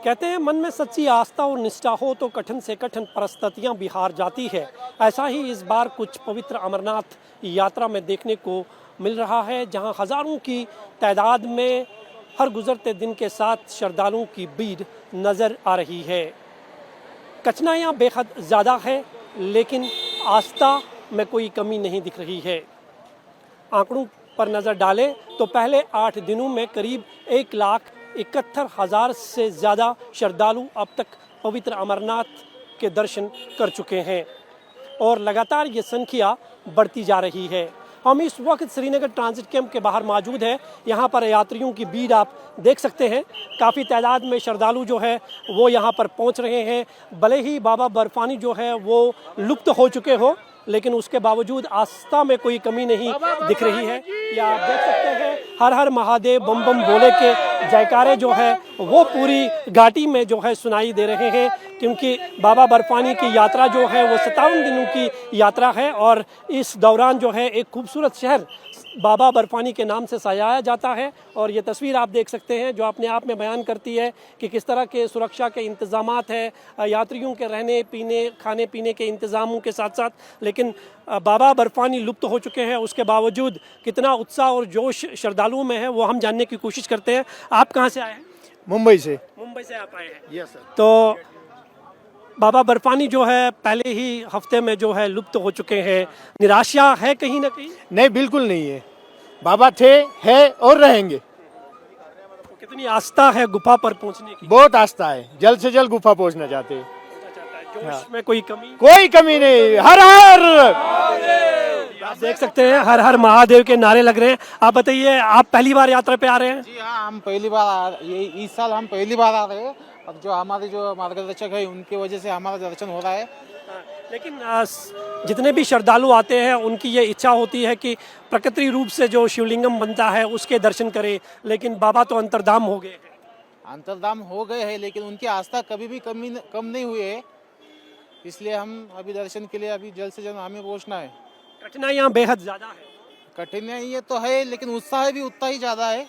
कहते हैं मन में सच्ची आस्था और निष्ठा हो तो कठिन से कठिन परिस्थितियां भी हार जाती है। ऐसा ही इस बार कुछ पवित्र अमरनाथ यात्रा में देखने को मिल रहा है, जहां हजारों की तादाद में हर गुजरते दिन के साथ श्रद्धालुओं की भीड़ नजर आ रही है। कठिनाइयां बेहद ज़्यादा है, लेकिन आस्था में कोई कमी नहीं दिख रही है। आंकड़ों पर नज़र डालें तो पहले 8 दिनों में करीब 1,71,000 से ज़्यादा श्रद्धालु अब तक पवित्र अमरनाथ के दर्शन कर चुके हैं और लगातार ये संख्या बढ़ती जा रही है। हम इस वक्त श्रीनगर ट्रांजिट कैंप के बाहर मौजूद हैं। यहाँ पर यात्रियों की भीड़ आप देख सकते हैं। काफ़ी तादाद में श्रद्धालु जो है वो यहाँ पर पहुँच रहे हैं। भले ही बाबा बर्फानी जो है वो लुप्त हो चुके हो, लेकिन उसके बावजूद आस्था में कोई कमी नहीं दिख रही है। या आप देख सकते हैं हर हर महादेव बम बम बोले के जयकारे जो है वो पूरी घाटी में जो है सुनाई दे रहे हैं, क्योंकि बाबा बर्फानी की यात्रा जो है वो 57 दिनों की यात्रा है और इस दौरान जो है एक खूबसूरत शहर बाबा बर्फानी के नाम से सजाया जाता है। और ये तस्वीर आप देख सकते हैं जो अपने आप में बयान करती है कि किस तरह के सुरक्षा के इंतजामात है, यात्रियों के रहने पीने खाने पीने के इंतजामों के साथ साथ। लेकिन बाबा बर्फानी लुप्त हो चुके हैं, उसके बावजूद कितना उत्साह और जोश श्रद्धालुओं में है वो हम जानने की कोशिश करते हैं। आप कहाँ से आए हैं? मुंबई से। मुंबई से आप आए हैं? Yes sir. तो बाबा बर्फानी जो है पहले ही हफ्ते में जो है लुप्त हो चुके हैं, निराशा है कहीं ना कहीं? नहीं, बिल्कुल नहीं है। बाबा थे, है और रहेंगे। तो कितनी आस्था है गुफा पर पहुंचने की? बहुत आस्था है, जल्द से जल्द गुफा पहुंचना चाहते हैं। जोश में कोई कमी? कोई कमी नहीं। हर हर आप देख सकते हैं हर हर महादेव के नारे लग रहे हैं। आप बताइए, आप पहली बार यात्रा पे आ रहे हैं? जी हाँ, हम पहली बार ये इस साल हम पहली बार आ रहे हैं और जो हमारे जो मार्गदर्शक है उनकी वजह से हमारा दर्शन हो रहा है। लेकिन जितने भी श्रद्धालु आते हैं उनकी ये इच्छा होती है कि प्रकृति रूप से जो शिवलिंगम बनता है उसके दर्शन करें, लेकिन बाबा तो अंतर्धाम हो गए हैं। अंतर्धाम हो गए हैं, लेकिन उनकी आस्था कभी भी कम नहीं हुई है। इसलिए हम अभी दर्शन के लिए अभी जल्द से जल्द हमें पहुँचना है। कठिनाइयाँ बेहद ज़्यादा है। कठिनाई तो है, लेकिन उत्साह भी उतना ही ज्यादा है।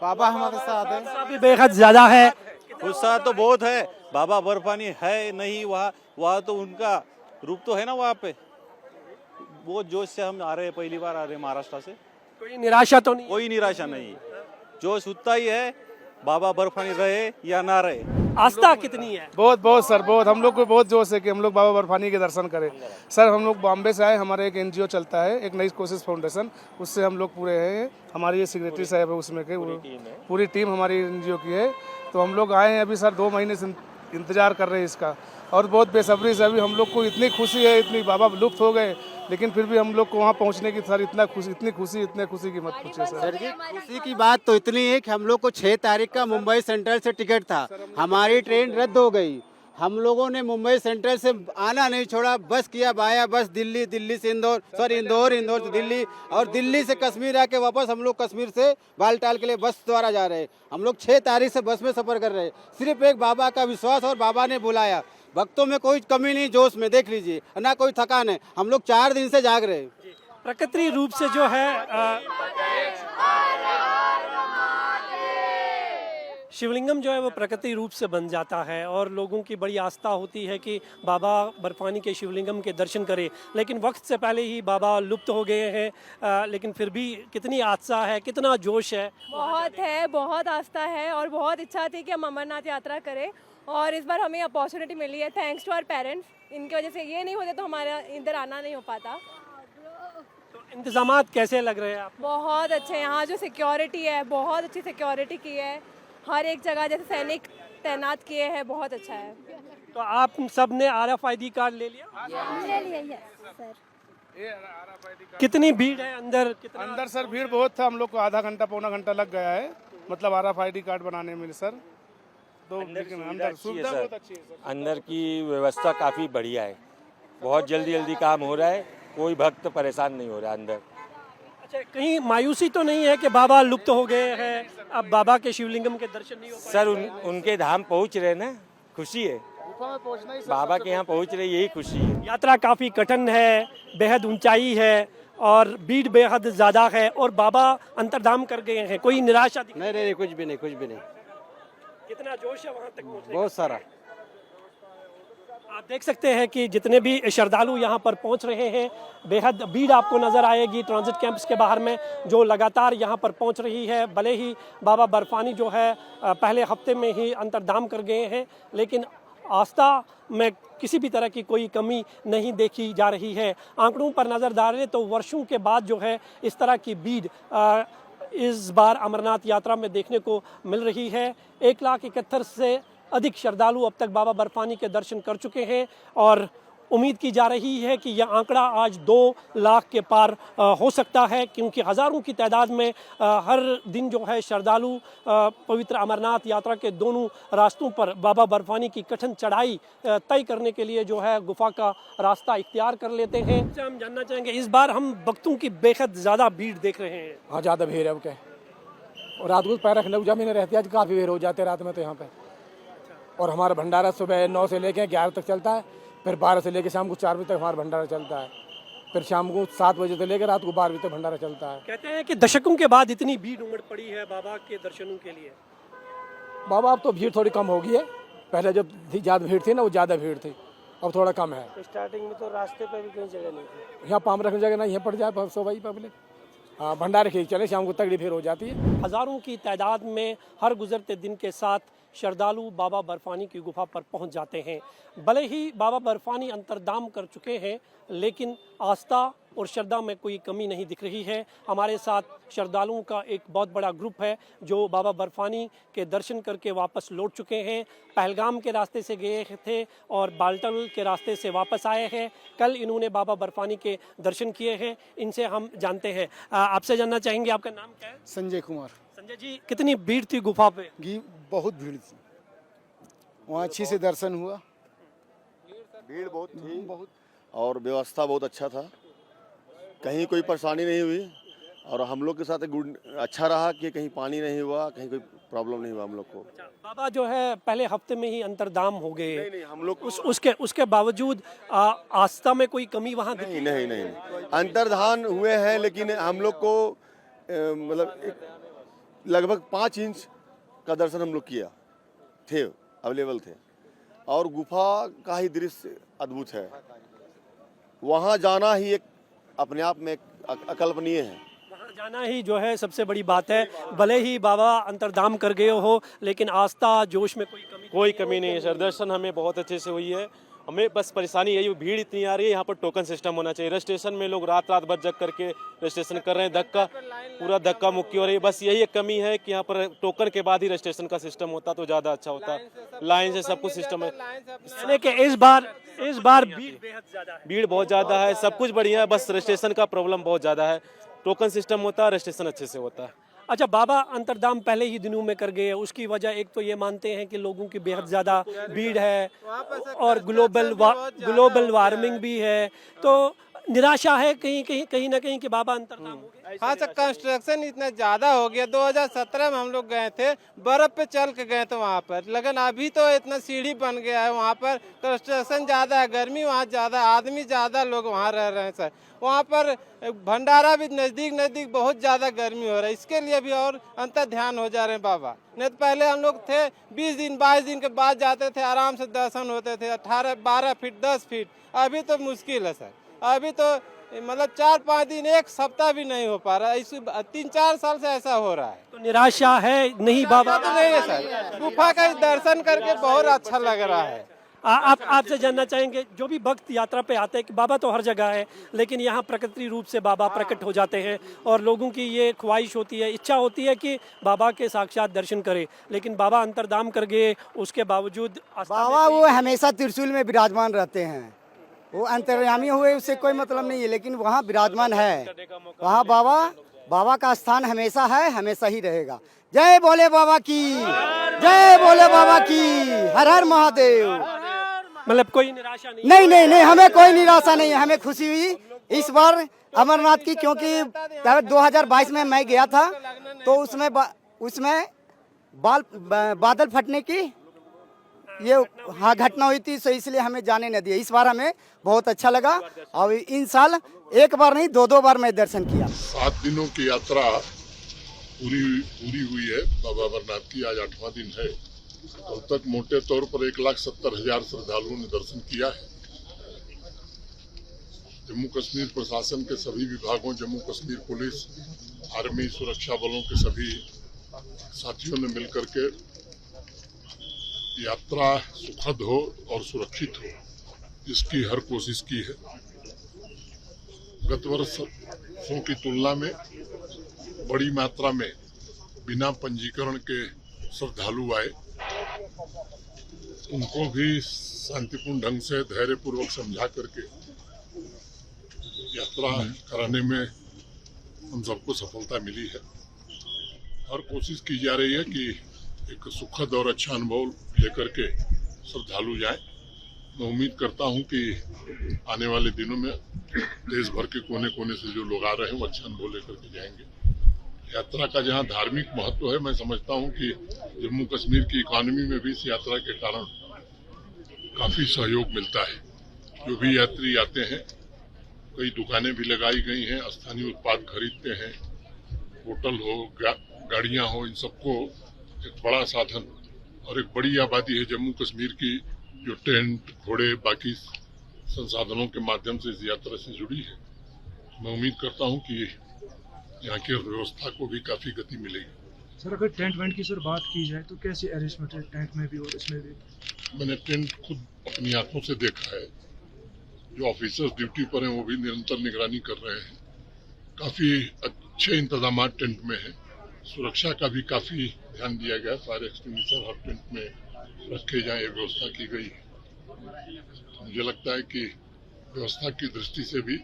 बाबा हमारे साथ है। उत्साह भी बेहद ज़्यादा है। उत्साह तो बहुत है। बाबा बर्फानी है नहीं वहाँ तो उनका रूप तो है ना वहाँ पे। वो जोश से हम आ रहे हैं, पहली बार आ रहे हैं महाराष्ट्र से। कोई निराशा तो नहीं? कोई निराशा नहीं, जोश उतना ही है। बाबा बर्फानी रहे या ना रहे। आस्था कितनी है? बहुत बहुत सर, बहुत। हम लोग को बहुत जोश है कि हम लोग बाबा बर्फानी के दर्शन करें। सर हम लोग बॉम्बे से आए, हमारा एक एनजीओ चलता है, एक नई कोशिश फाउंडेशन, उससे हम लोग पूरे हैं। हमारी ये सेक्रेटरी साहब है उसमें के, पूरी टीम हमारी एनजीओ की है। तो हम लोग आए हैं अभी सर 2 महीने से इंतजार कर रहे हैं इसका, और बहुत बेसब्री से। अभी हम लोग को इतनी खुशी है, इतनी बाबा लुप्त हो गए, लेकिन फिर भी हम लोग को वहाँ पहुँचने की सर इतनी खुशी की मत पूछिए सर। जी, खुशी की बात तो इतनी है कि हम लोग को 6 तारीख का मुंबई सेंट्रल से टिकट था, हमारी ट्रेन रद्द हो गई। हम लोगों ने मुंबई सेंट्रल से आना नहीं छोड़ा, बस किया बाया बस दिल्ली, दिल्ली से इंदौर, सॉरी इंदौर से दिल्ली, और दिल्ली से कश्मीर आके वापस हम लोग कश्मीर से बालटाल के लिए बस द्वारा जा रहे हैं। हम लोग 6 तारीख से बस में सफर कर रहे हैं। सिर्फ एक बाबा का विश्वास और बाबा ने बुलाया। भक्तों में कोई कमी नहीं, जोश में देख लीजिए, ना कोई थकान है। हम लोग 4 दिन से जाग रहे हैं। प्रकृति रूप से जो है शिवलिंगम जो है वो प्रकृति रूप से बन जाता है और लोगों की बड़ी आस्था होती है कि बाबा बर्फानी के शिवलिंगम के दर्शन करें। लेकिन वक्त से पहले ही बाबा लुप्त हो गए हैं, लेकिन फिर भी कितनी आस्था है, कितना जोश है? बहुत है, बहुत आस्था है और बहुत इच्छा थी कि हम अमरनाथ यात्रा करें, और इस बार हमें अपॉर्चुनिटी मिली है थैंक्स टू आवर पेरेंट्स। इनकी वजह से ये नहीं होते तो हमारा इधर आना नहीं हो पाता। तो इंतजामात कैसे लग रहे हैं आप? बहुत अच्छे, यहाँ जो सिक्योरिटी है बहुत अच्छी सिक्योरिटी की है, हर एक जगह जैसे सैनिक तैनात किए हैं, बहुत अच्छा है। तो आप सब ने RFID कार्ड ले लिया? ले लिया सर। कितनी भीड़ है अंदर? अंदर सर भीड़ बहुत था, हम लोग को आधा घंटा पौना घंटा लग गया है, मतलब RFID कार्ड बनाने में सर। तो लेकिन अंदर सुविधा बहुत अच्छी है सर। अंदर की व्यवस्था काफ़ी बढ़िया है, बहुत जल्दी काम हो रहा है, कोई भक्त परेशान नहीं हो रहा अंदर। अच्छा, कहीं मायूसी तो नहीं है कि बाबा लुप्त हो गए हैं, अब बाबा के शिवलिंगम के दर्शन नहीं हो पाए? सर उनके धाम पहुंच रहे ना, खुशी है। बाबा के यहाँ पहुंच रहे, यही खुशी है। यात्रा काफ़ी कठिन है, बेहद ऊंचाई है और भीड़ बेहद ज़्यादा है और बाबा अंतर्धाम कर गए हैं। कोई निराशा नहीं, कुछ भी नहीं। कितना जोश है वहां तक पहुंचने बहुत सारा। आप देख सकते हैं कि जितने भी श्रद्धालु यहाँ पर पहुँच रहे हैं, बेहद भीड़ आपको नज़र आएगी ट्रांजिट कैंप्स के बाहर में, जो लगातार यहाँ पर पहुँच रही है। भले ही बाबा बर्फानी जो है पहले हफ्ते में ही अंतर्धाम कर गए हैं, लेकिन आस्था में किसी भी तरह की कोई कमी नहीं देखी जा रही है। आंकड़ों पर नज़र डालें तो वर्षों के बाद जो है इस तरह की भीड़ इस बार अमरनाथ यात्रा में देखने को मिल रही है। 1,71,000 से अधिक श्रद्धालु अब तक बाबा बर्फानी के दर्शन कर चुके हैं और उम्मीद की जा रही है कि यह आंकड़ा आज 2 लाख के पार हो सकता है, क्योंकि हज़ारों की तादाद में हर दिन जो है श्रद्धालु पवित्र अमरनाथ यात्रा के दोनों रास्तों पर बाबा बर्फानी की कठिन चढ़ाई तय करने के लिए जो है गुफा का रास्ता इख्तियार कर लेते हैं। हम जानना चाहेंगे, इस बार हम भक्तों की बेहद ज़्यादा भीड़ देख रहे हैं। हाँ, ज़्यादा भीड़ है क्या, और रात को पैर रखने जमीन रहती है, आज काफ़ी भीड़ हो जाते हैं रात में तो यहाँ पे। और हमारा भंडारा सुबह 9 से लेकर 11 तक चलता है, फिर 12 से लेकर शाम को 4 बजे तक हमारा भंडारा चलता है, फिर शाम को 7 बजे से लेकर रात को 12 बजे तक भंडारा चलता है। कहते हैं कि दशकों के बाद इतनी भीड़ उमड़ पड़ी है बाबा के दर्शनों के लिए। बाबा अब तो भीड़ थोड़ी कम हो गई है, पहले जब ज़्यादा भीड़ थी ना, वो ज़्यादा भीड़ थी, अब थोड़ा कम है। स्टार्टिंग में तो रास्ते पे भी कोई जगह नहीं थी, यहाँ पाम रखने जगह नहीं है, पड़ जाए सो भाई पब्लिक। हाँ, भंडारे खींच चले, शाम को तगड़ी भीड़ हो जाती है। हज़ारों की तादाद में हर गुजरते दिन के साथ श्रद्धालु बाबा बर्फानी की गुफा पर पहुंच जाते हैं। भले ही बाबा बर्फानी अंतर्धाम कर चुके हैं, लेकिन आस्था और श्रद्धा में कोई कमी नहीं दिख रही है। हमारे साथ श्रद्धालुओं का एक बहुत बड़ा ग्रुप है जो बाबा बर्फानी के दर्शन करके वापस लौट चुके हैं। पहलगाम के रास्ते से गए थे और बाल्टल के रास्ते से वापस आए हैं। कल इन्होंने बाबा बर्फानी के दर्शन किए हैं। इनसे हम जानते हैं। आपसे जानना चाहेंगे, आपका नाम क्या है? संजय कुमार। संजय जी, कितनी भीड़ थी गुफा पे? बहुत भीड़ थी, वहाँ अच्छी से दर्शन हुआ। भीड़ बहुत थी, बहुत, और व्यवस्था बहुत अच्छा था, कहीं कोई परेशानी नहीं हुई। और हम लोग के साथ अच्छा रहा कि कहीं पानी नहीं हुआ, कहीं कोई प्रॉब्लम नहीं हुआ हम लोग को। बाबा जो है पहले हफ्ते में ही अंतर्धाम हो गए। नहीं, हम लोग उसके बावजूद आस्था में कोई कमी वहाँ नहीं, नहीं, नहीं, नहीं। अंतर्धान हुए हैं, लेकिन हम लोग को मतलब लगभग 5 इंच का दर्शन हम लोग किया थे, अवेलेबल थे। और गुफा का ही दृश्य अद्भुत है, वहाँ जाना ही एक अपने आप में अकल्पनीय है। वहाँ जाना ही जो है सबसे बड़ी बात है। भले ही बाबा अंतर्धाम कर गए हो, लेकिन आस्था जोश में कोई कमी नहीं है सर। दर्शन हमें बहुत अच्छे से हुई है। हमें बस परेशानी यही, भीड़ इतनी आ रही है, यहाँ पर टोकन सिस्टम होना चाहिए। रजिस्ट्रेशन में लोग रात भर जग करके रजिस्ट्रेशन कर रहे हैं, पूरा धक्का मुक्की हो रही है। बस यही एक कमी है कि यहाँ पर टोकन के बाद ही रजिस्ट्रेशन का सिस्टम होता तो ज़्यादा अच्छा होता। लाइन से सब कुछ सिस्टम है। यानी कि इस बार भीड़ बहुत ज़्यादा है, सब कुछ बढ़िया है, बस रजिस्ट्रेशन का प्रॉब्लम बहुत ज़्यादा है। टोकन सिस्टम होता है, रजिस्ट्रेशन अच्छे से होता है। अच्छा, बाबा अंतर्धाम पहले ही दिनों में कर गए, उसकी वजह एक तो ये मानते हैं कि लोगों की बेहद ज़्यादा भीड़ है और ग्लोबल वार्मिंग भी है, तो निराशा है कहीं ना कहीं कि बाबा अंतर्धाम हो गए। हाँ सर, कंस्ट्रक्शन इतना ज़्यादा हो गया। 2017 में हम लोग गए थे, बर्फ़ पे चल के गए थे वहाँ पर, लेकिन अभी तो इतना सीढ़ी बन गया है। वहाँ पर कंस्ट्रक्शन ज़्यादा है, गर्मी वहाँ ज़्यादा, आदमी ज़्यादा लोग वहाँ रह रहे हैं सर। वहाँ पर भंडारा भी नज़दीक बहुत ज़्यादा गर्मी हो रहा है, इसके लिए भी और अंतर ध्यान हो जा रहे हैं बाबा। नहीं तो पहले हम लोग थे 20 दिन 22 दिन के बाद जाते थे, आराम से दर्शन होते थे, 12 फीट 10 फीट। अभी तो मुश्किल है सर, अभी तो मतलब 4-5 दिन, 1 सप्ताह भी नहीं हो पा रहा है। 3-4 साल से ऐसा हो रहा है। तो निराशा है नहीं बाबा? तो नहीं है सर, गुफा का दर्शन करके बहुत अच्छा लग रहा है। आपसे जानना चाहेंगे, जो भी भक्त यात्रा पे आते हैं कि बाबा तो हर जगह है, लेकिन यहाँ प्राकृतिक रूप से बाबा प्रकट हो जाते हैं और लोगों की ये ख्वाहिश होती है, इच्छा होती है कि बाबा के साक्षात दर्शन करें, लेकिन बाबा अंतर्धाम कर गए, उसके बावजूद बाबा वो हमेशा त्रिशूल में विराजमान रहते हैं। वो अंतर्यामी हुए उससे कोई मतलब नहीं है, लेकिन वहाँ विराजमान है। वहाँ बाबा का स्थान हमेशा है, हमेशा ही रहेगा। जय बोले बाबा की, जय बोले बाबा की, हर हर महादेव। मतलब कोई निराशा नहीं? नहीं, हमें कोई निराशा नहीं है। हमें खुशी हुई इस बार अमरनाथ की, क्योंकि 2022 में मैं गया था तो उसमें बादल फटने की ये घटना हुई थी, तो इसलिए हमें जाने न दिया। इस बार हमें बहुत अच्छा लगा और इन साल एक बार नहीं 2 बार मैं दर्शन किया। 7 दिनों की यात्रा पूरी हुई है बाबा अमरनाथ की। आज 8वां दिन है अब तक मोटे तौर पर 1,70,000 श्रद्धालुओं ने दर्शन किया है। जम्मू कश्मीर प्रशासन के सभी विभागों, जम्मू कश्मीर पुलिस, आर्मी, सुरक्षा बलों के सभी साथियों ने मिलकर के यात्रा सुखद हो और सुरक्षित हो, इसकी हर कोशिश की है। गत वर्षों की तुलना में बड़ी मात्रा में बिना पंजीकरण के श्रद्धालु आए, उनको भी शांतिपूर्ण ढंग से धैर्यपूर्वक समझा करके यात्रा कराने में हम सबको सफलता मिली है। हर कोशिश की जा रही है कि एक सुखद और अच्छा अनुभव लेकर के श्रद्धालु जाएं। मैं उम्मीद करता हूं कि आने वाले दिनों में देश भर के कोने कोने से जो लोग आ रहे हैं वो अच्छा अनुभव लेकर के जाएंगे। यात्रा का जहां धार्मिक महत्व है, मैं समझता हूं कि जम्मू कश्मीर की इकोनॉमी में भी इस यात्रा के कारण काफी सहयोग मिलता है। जो भी यात्री आते हैं, कई दुकानें भी लगाई गई हैं, स्थानीय उत्पाद खरीदते हैं, होटल हो, गाड़ियां हो, इन सबको एक बड़ा साधन और एक बड़ी आबादी है जम्मू कश्मीर की, जो टेंट, घोड़े, बाकी संसाधनों के माध्यम से इस यात्रा से जुड़ी है। मैं उम्मीद करता हूं कि यहाँ की व्यवस्था को भी काफी गति मिलेगी। सर, अगर टेंट वेंट की सर बात की जाए तो कैसी अरेंजमेंट है टेंट में भी और इसमें भी? मैंने टेंट खुद अपनी आंखों से देखा है। जो ऑफिसर्स ड्यूटी पर हैं वो भी निरंतर निगरानी कर रहे हैं। काफी अच्छे इंतजाम टेंट में है। सुरक्षा का भी काफी ध्यान दिया गया। सारे एक्सटिंग्विशर हर टेंट में रखे जाए, ये व्यवस्था की गई है। मुझे लगता है कि व्यवस्था की दृष्टि से भी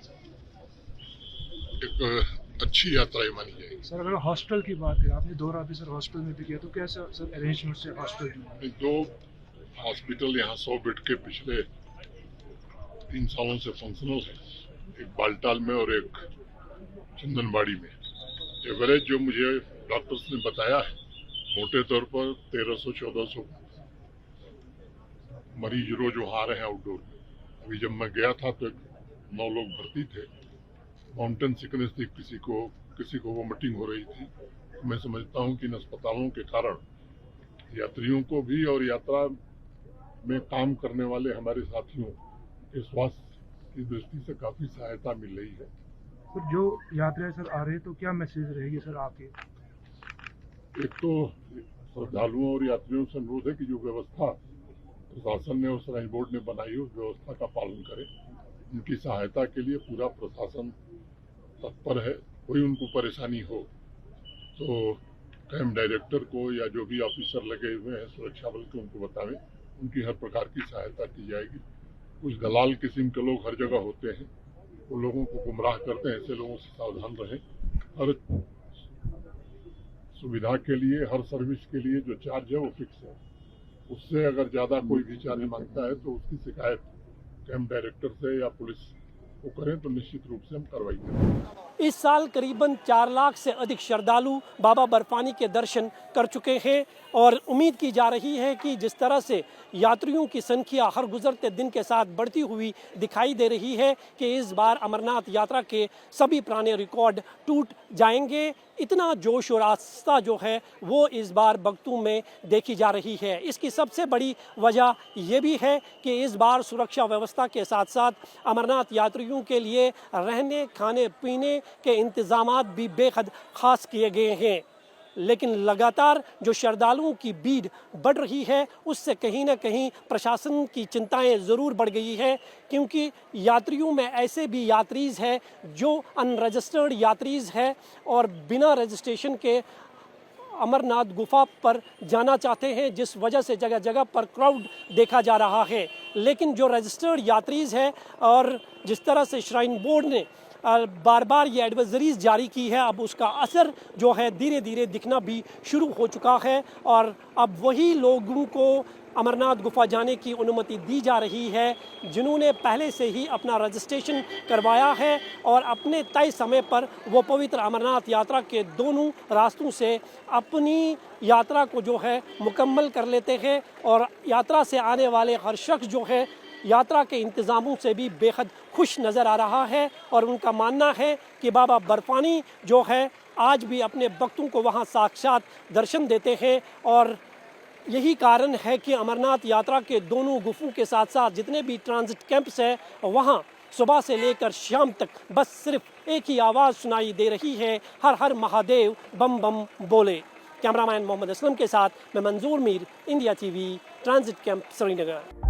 एक अच्छी यात्रा मानी जाएगी। सर, अगर हॉस्टल की बात करें, आपने दौरा भी सर हॉस्टल में भी किया, तो कैसा सर अरेंजमेंट है हॉस्टल में? 2 हॉस्पिटल यहाँ 100 बेड के पिछले 3 सालों से फंक्शनल है। एक बालटाल में और एक चंदनबाड़ी में। एवरेज जो मुझे डॉक्टर्स ने बताया है, मोटे तौर पर 1300-1400 मरीज रोज वहाँ आ रहे हैं आउटडोर में। अभी जब मैं गया था तो 9 लोग भर्ती थे। माउंटेन सिकनेस थी, किसी को वोमिटिंग हो रही थी। मैं समझता हूँ कि इन अस्पतालों के कारण यात्रियों को भी और यात्रा में काम करने वाले हमारे साथियों के स्वास्थ्य की दृष्टि से काफी सहायता मिल रही है। सर, जो यात्री सर आ रहे हैं तो क्या मैसेज रहेगी सर आपके? एक तो श्रद्धालुओं और यात्रियों से अनुरोध है कि जो व्यवस्था प्रशासन ने और श्राइन बोर्ड ने बनाई है, उस व्यवस्था का पालन करें। उनकी सहायता के लिए पूरा प्रशासन तत्पर है। कोई उनको परेशानी हो तो कैंप डायरेक्टर को या जो भी ऑफिसर लगे हुए हैं सुरक्षा बल के, उनको बतावें। उनकी हर प्रकार की सहायता की जाएगी। कुछ दलाल किस्म के लोग हर जगह होते हैं, वो लोगों को गुमराह करते हैं। ऐसे लोगों से सावधान रहें। हर सुविधा के लिए, हर सर्विस के लिए जो चार्ज है वो फिक्स है। उससे अगर ज्यादा कोई भी चार्ज मांगता है तो उसकी शिकायत कैंप डायरेक्टर से या पुलिस को करें तो निश्चित रूप से हम कार्रवाई करेंगे। इस साल करीबन 4 लाख से अधिक श्रद्धालु बाबा बर्फानी के दर्शन कर चुके हैं और उम्मीद की जा रही है कि जिस तरह से यात्रियों की संख्या हर गुजरते दिन के साथ बढ़ती हुई दिखाई दे रही है कि इस बार अमरनाथ यात्रा के सभी पुराने रिकॉर्ड टूट जाएंगे। इतना जोश और आस्था जो है वो इस बार भक्तों में देखी जा रही है। इसकी सबसे बड़ी वजह ये भी है कि इस बार सुरक्षा व्यवस्था के साथ साथ अमरनाथ यात्रियों के लिए रहने, खाने, पीने के इंतजामात भी बेहद खास किए गए हैं। लेकिन लगातार जो श्रद्धालुओं की भीड़ बढ़ रही है, उससे कहीं ना कहीं प्रशासन की चिंताएं ज़रूर बढ़ गई है, क्योंकि यात्रियों में ऐसे भी यात्रीज़ हैं जो अनरजिस्टर्ड यात्रीज़ है और बिना रजिस्ट्रेशन के अमरनाथ गुफा पर जाना चाहते हैं, जिस वजह से जगह जगह पर क्राउड देखा जा रहा है। लेकिन जो रजिस्टर्ड यात्रीज़ है और जिस तरह से श्राइन बोर्ड ने बार बार ये एडवाइजरीज जारी की है, अब उसका असर जो है धीरे धीरे दिखना भी शुरू हो चुका है और अब वही लोगों को अमरनाथ गुफा जाने की अनुमति दी जा रही है जिन्होंने पहले से ही अपना रजिस्ट्रेशन करवाया है और अपने तय समय पर वो पवित्र अमरनाथ यात्रा के दोनों रास्तों से अपनी यात्रा को जो है मुकम्मल कर लेते हैं। और यात्रा से आने वाले हर शख्स जो है यात्रा के इंतज़ामों से भी बेहद खुश नज़र आ रहा है और उनका मानना है कि बाबा बर्फानी जो है आज भी अपने भक्तों को वहाँ साक्षात दर्शन देते हैं और यही कारण है कि अमरनाथ यात्रा के दोनों गुफों के साथ साथ जितने भी ट्रांजिट कैंप्स हैं वहाँ सुबह से लेकर शाम तक बस सिर्फ एक ही आवाज़ सुनाई दे रही है, हर हर महादेव बम बम बोले। कैमरामैन मोहम्मद असलम के साथ मैं मंजूर Mir, India TV, transit camp Srinagar.